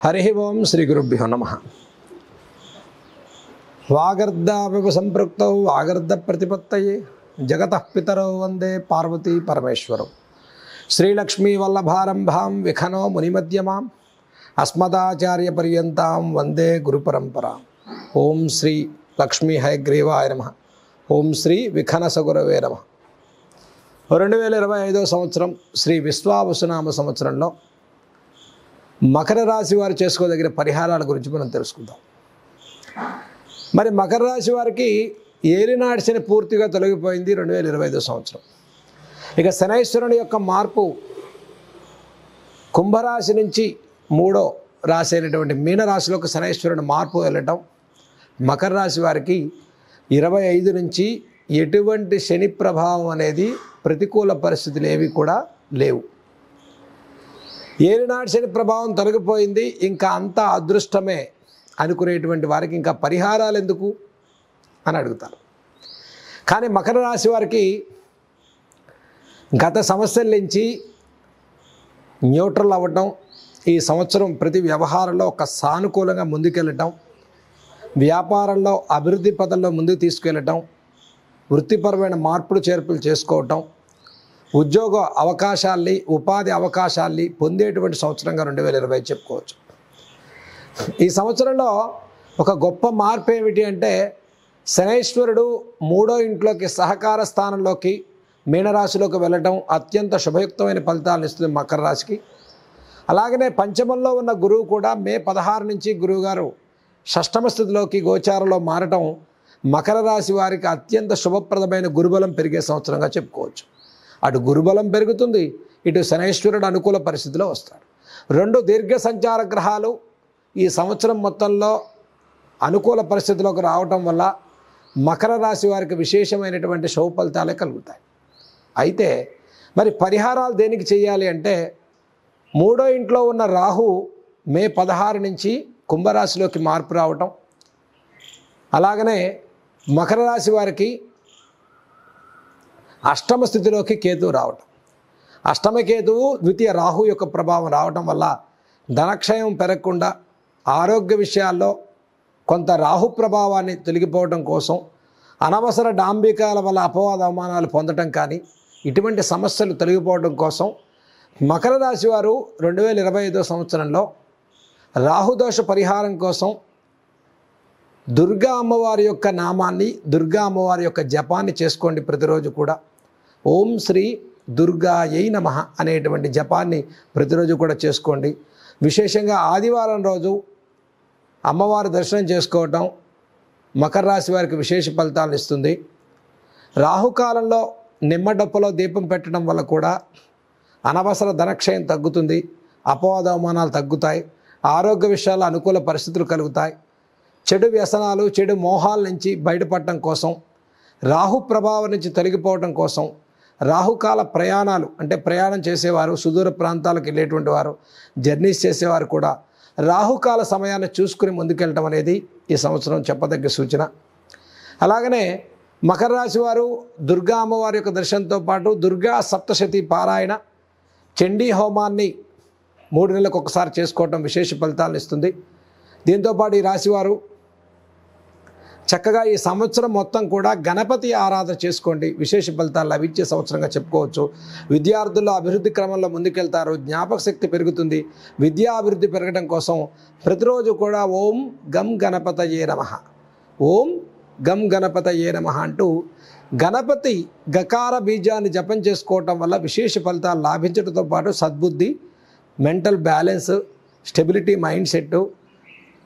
హరి ఓం శ్రీ గురుభ్యో నమః. వాగర్ధావివ సంపృక్తౌ వాగర్ధ ప్రతిపత్తయే జగతః పితరౌ వందే పార్వతీ పరమేశ్వరౌ. శ్రీలక్ష్మీ వల్లభారంభాం విఖనో మునిమధ్యమాం అస్మదాచార్య పర్యంతాం వందే గురు పరంపరాం. ఓం శ్రీ లక్ష్మీ హయగ్రీవాయ నమః. ఓం శ్రీ విఖనసగురవే నమః. 2025 సంవత్సరం శ్రీ విశ్వావసునామ సంవత్సరంలో మకర రాశి వారు చేసుకోదగిన పరిహారాల గురించి మనం తెలుసుకుందాం. మరి మకర రాశి వారికి ఏలినాటి శని పూర్తిగా తొలగిపోయింది 2025 సంవత్సరం. ఇక శనైశ్వరుని యొక్క మార్పు కుంభరాశి నుంచి 3వ రాశి అయినటువంటి మీనరాశిలోకి శనైశ్వరుని మార్పు వెళ్ళటం మకర రాశి వారికి 25 నుంచి ఎటువంటి శని ప్రభావం అనేది ప్రతికూల పరిస్థితులు ఏవి కూడా లేవు. ఏలినాటి శని ప్రభావం తొలగిపోయింది, ఇంకా అంతా అదృష్టమే అనుకునేటువంటి వారికి ఇంకా పరిహారాలు ఎందుకు అని అడుగుతారు. కానీ మకర రాశి వారికి గత సంవత్సరం నుంచి న్యూట్రల్ అవ్వటం, ఈ సంవత్సరం ప్రతి వ్యవహారంలో ఒక సానుకూలంగా ముందుకెళ్ళటం, వ్యాపారంలో అభివృద్ధి పదంలో ముందుకు తీసుకెళ్ళటం, వృత్తిపరమైన మార్పులు చేర్పులు చేసుకోవటం, ఉద్యోగ అవకాశాల్ని ఉపాధి అవకాశాల్ని పొందేటువంటి సంవత్సరంగా 2020 చెప్పుకోవచ్చు. ఈ సంవత్సరంలో ఒక గొప్ప మార్పు ఏమిటి అంటే శనైశ్వరుడు 3వ ఇంట్లోకి సహకార స్థానంలోకి మీనరాశిలోకి వెళ్ళటం అత్యంత శుభయుక్తమైన ఫలితాలను ఇస్తుంది మకర రాశికి. అలాగనే పంచమంలో ఉన్న గురువు కూడా మే 16 నుంచి గురువుగారు షష్టమ స్థితిలోకి గోచారంలో మారటం మకర రాశి వారికి అత్యంత శుభప్రదమైన గురుబలం పెరిగే సంవత్సరంగా చెప్పుకోవచ్చు. అటు గురుబలం పెరుగుతుంది, ఇటు శనైశ్వరుడు అనుకూల పరిస్థితిలో వస్తాడు. 2 దీర్ఘ సంచార గ్రహాలు ఈ సంవత్సరం మొత్తంలో అనుకూల పరిస్థితిలోకి రావటం వల్ల మకర రాశి వారికి విశేషమైనటువంటి శుభ ఫలితాలే కలుగుతాయి. అయితే మరి పరిహారాలు దేనికి చేయాలి అంటే 3వ ఇంట్లో ఉన్న రాహు మే 16 నుంచి కుంభరాశిలోకి మార్పు రావటం, అలాగనే మకర రాశి వారికి అష్టమ స్థితిలోకి కేతువు రావటం, అష్టమ కేతువు ద్వితీయ రాహు యొక్క ప్రభావం రావటం వల్ల ధనక్షయం పెరగకుండా ఆరోగ్య విషయాల్లో కొంత రాహు ప్రభావాన్ని తొలగిపోవడం కోసం అనవసర డాంబికాల వల్ల అపవాద అవమానాలు పొందటం కానీ ఇటువంటి సమస్యలు తొలగిపోవడం కోసం మకర రాశి వారు 2025 సంవత్సరంలో రాహుదోష పరిహారం కోసం దుర్గా అమ్మవారి యొక్క నామాన్ని, దుర్గా అమ్మవారి యొక్క జపాన్ని చేసుకోండి. ప్రతిరోజు కూడా ఓం శ్రీ దుర్గాయై నమః అనేటువంటి జపాన్ని ప్రతిరోజు కూడా చేసుకోండి. విశేషంగా ఆదివారం రోజు అమ్మవారి దర్శనం చేసుకోవటం మకర రాశి వారికి విశేష ఫలితాలను ఇస్తుంది. రాహుకాలంలో నిమ్మడప్పులో దీపం పెట్టడం వల్ల కూడా అనవసర ధనక్షయం తగ్గుతుంది, అపవాద అవమానాలు తగ్గుతాయి, ఆరోగ్య విషయాల్లో అనుకూల పరిస్థితులు కలుగుతాయి. చెడు వ్యసనాలు, చెడు మోహాల నుంచి బయటపడటం కోసం, రాహు ప్రభావం నుంచి తొలగిపోవడం కోసం రాహుకాల ప్రయాణాలు అంటే ప్రయాణం చేసేవారు, సుదూర ప్రాంతాలకు వెళ్ళేటువంటి వారు, జర్నీస్ చేసేవారు కూడా రాహుకాల సమయాన్ని చూసుకుని ముందుకెళ్ళటం అనేది ఈ సంవత్సరం చెప్పదగ్గ సూచన. అలాగనే మకర రాశి వారు దుర్గా అమ్మవారి యొక్క దర్శనంతో పాటు దుర్గా సప్తశతి పారాయణ, చండీ హోమాన్ని 3 నెలలకు ఒకసారి చేసుకోవటం విశేష ఫలితాలను ఇస్తుంది. దీంతోపాటు ఈ రాశివారు చక్కగా ఈ సంవత్సరం మొత్తం కూడా గణపతి ఆరాధన చేసుకోండి, విశేష ఫలితాలు లభించే సంవత్సరంగా చెప్పుకోవచ్చు. విద్యార్థుల్లో అభివృద్ధి క్రమంలో ముందుకెళ్తారు, జ్ఞాపక శక్తి పెరుగుతుంది. విద్యా అభివృద్ధి పెరగడం కోసం ప్రతిరోజు కూడా ఓం గం గణపతయే నమః, ఓం గం గణపతయే నమః అంటూ గణపతి గకార బీజాన్ని జపం చేసుకోవటం వల్ల విశేష ఫలితాలు లాభించడంతో పాటు సద్బుద్ధి, mental balance, stability mind set,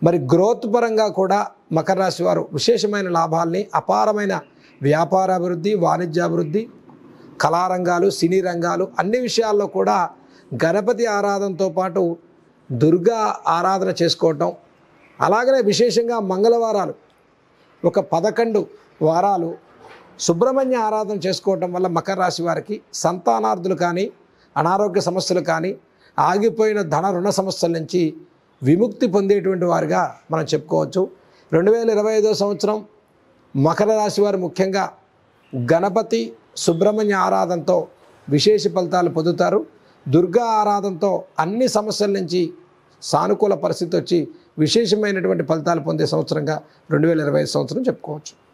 మరి గ్రోత్ పరంగా కూడా మకర రాశి వారు విశేషమైన లాభాల్ని, అపారమైన వ్యాపారాభివృద్ధి, వాణిజ్యాభివృద్ధి, కళారంగాలు, సినీ రంగాలు అన్ని విషయాల్లో కూడా గణపతి ఆరాధనతో పాటు దుర్గా ఆరాధన చేసుకోవటం, అలాగనే విశేషంగా మంగళవారాలు ఒక 11 వారాలు సుబ్రహ్మణ్య ఆరాధన చేసుకోవటం వల్ల మకర రాశి వారికి సంతానార్థులు కానీ, అనారోగ్య సమస్యలు కానీ, ఆగిపోయిన ధన రుణ సమస్యల నుంచి విముక్తి పొందేటువంటి వారుగా మనం చెప్పుకోవచ్చు. 2025 సంవత్సరం మకర రాశి వారు ముఖ్యంగా గణపతి, సుబ్రహ్మణ్య ఆరాధనతో విశేష ఫలితాలు పొందుతారు. దుర్గా ఆరాధనతో అన్ని సమస్యల నుంచి సానుకూల పరిస్థితి వచ్చి విశేషమైనటువంటి ఫలితాలు పొందే సంవత్సరంగా 2025 సంవత్సరం చెప్పుకోవచ్చు.